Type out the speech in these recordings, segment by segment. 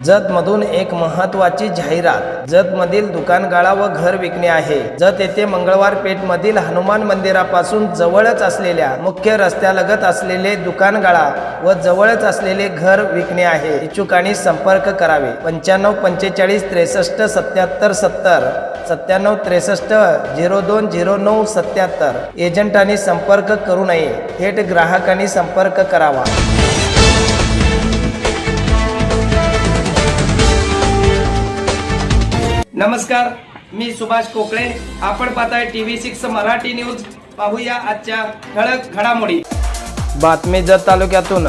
जतमधून एक महत्त्वाची जाहिरात। जतमधील दुकानगाळा व घर विकणे आहे। जत येथे मंगळवार पेठमधील हनुमान मंदिरापासून जवळच असलेल्या मुख्य रस्त्यालगत असलेले दुकानगाळा व जवळच असलेले घर विकणे आहे। इच्छुकांनी संपर्क करावे। 95 45 63 77 70 97 63 02 09 77। एजंटांनी संपर्क करू नये, थेट ग्राहकांनी संपर्क करावा। नमस्कार, मी सुभाष कोकळे। आपण पाहताय TV6 मराठी न्यूज। पाहूया आजच्या ठळक घडामोडी। बातमी जत तालुक्यातून।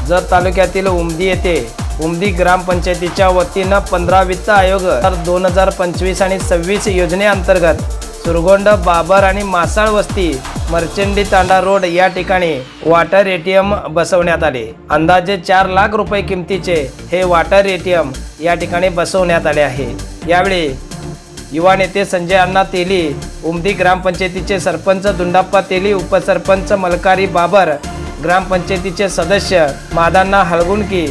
जत तालुक्यातील उमदी येथे उमदी ग्रामपंचायतीच्या वतीनं 15 वित्त आयोग 2025 आणि 26 योजनेअंतर्गत सुरगोंड, बाबर आणि मासाळ वस्ती, मर्चंडी तांडा रोड या ठिकाणी वॉटर ATM बसवण्यात आले। अंदाजे 4 लाख रुपये किमतीचे हे वॉटर ATM या ठिकाणी बसवण्यात आले आहे। यावेळी युवा नेते संजय अण्णा तेली, उमदी ग्रामपंचायतीचे सरपंच दुंडाप्पा तेली, उपसरपंच मलकारी बाबर, ग्रामपंचायतीचे सदस्य मादांना हळगुणकी,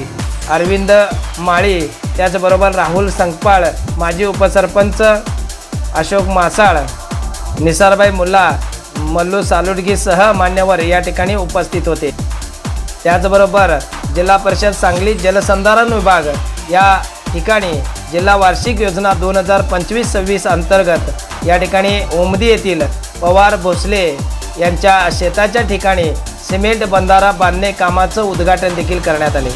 अरविंद माळी, त्याचबरोबर राहुल संकपाळ, माजी उपसरपंच अशोक मासाळ, निसारबाई मुल्ला, मल्लू सालुडगीसह मान्यवर या ठिकाणी उपस्थित होते। त्याचबरोबर जिल्हा परिषद सांगली जलसंधारण विभाग या ठिकाणी जिल्हा वार्षिक योजना 2025-26 अंतर्गत या ठिकाणी उमदी येथील पवार भोसले यांच्या शेताच्या ठिकाणी सिमेंट बंधारा बांधणे कामाचं उद्घाटन देखील करण्यात आले।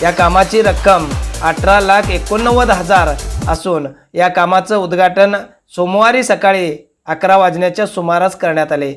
या कामाची रक्कम 18,89,000 असून या कामाचं उद्घाटन सोमवारी सकाळी 11 वाजण्याच्या सुमारास करण्यात आले।